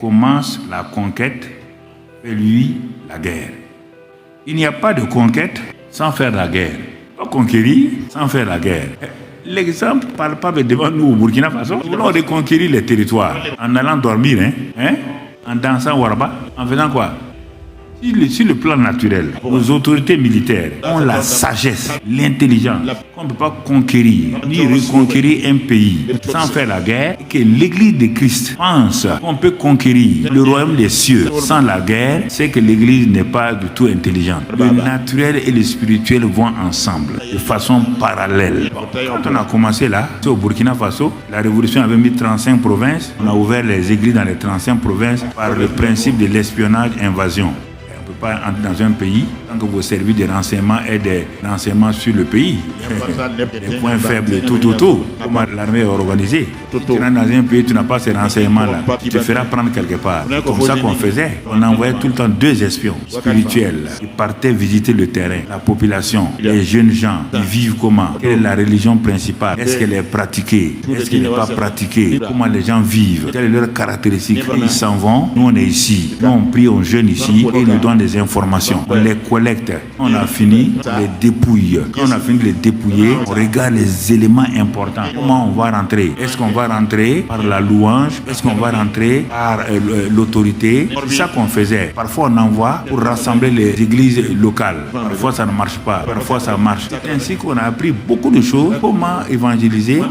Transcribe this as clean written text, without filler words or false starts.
commence la conquête, fait lui la guerre. Il n'y a pas de conquête sans faire la guerre. Pas conquérir sans faire la guerre. L'exemple ne parle pas devant nous au Burkina Faso. Nous voulons reconquérir les territoires en allant dormir, en dansant warba, en faisant quoi? Sur le plan naturel, nos autorités militaires ont la sagesse, l'intelligence, qu'on ne peut pas conquérir, ni reconquérir un pays sans faire la guerre, et que l'Église de Christ pense qu'on peut conquérir le royaume des cieux sans la guerre, c'est que l'Église n'est pas du tout intelligente. Le naturel et le spirituel vont ensemble, de façon parallèle. Quand on a commencé là, au Burkina Faso, la révolution avait mis 35 provinces, on a ouvert les églises dans les 35 provinces par le principe de l'espionnage-invasion. On ne peut pas entrer dans un pays tant que vos services de renseignement aient des renseignements sur le pays. Les points faibles, tout. Comment l'armée est organisée. Si tu rentres dans un pays, tu n'as pas ces renseignements-là. Tu te feras prendre quelque part. C'est comme ça qu'on faisait. On envoyait tout le temps 2 espions spirituels. Ils partaient visiter le terrain, la population, les jeunes gens. Ils vivent comment? Quelle est la religion principale? Est-ce qu'elle est pratiquée? Est-ce qu'elle n'est pas pratiquée? Comment les gens vivent? Quelles sont leurs caractéristiques? Ils s'en vont. Nous, on est ici. Nous, on prie, on jeûne ici et ils nous donnent des informations. On les collecte. On a fini, on les dépouille. Quand on a fini de les dépouiller, on regarde les éléments importants. Comment on va rentrer? Est-ce qu'on va rentrer par la louange? Est-ce qu'on va rentrer par l'autorité? C'est ça qu'on faisait. Parfois, on envoie pour rassembler les églises locales. Parfois, ça ne marche pas. Parfois, ça marche. C'est ainsi qu'on a appris beaucoup de choses. Comment évangéliser?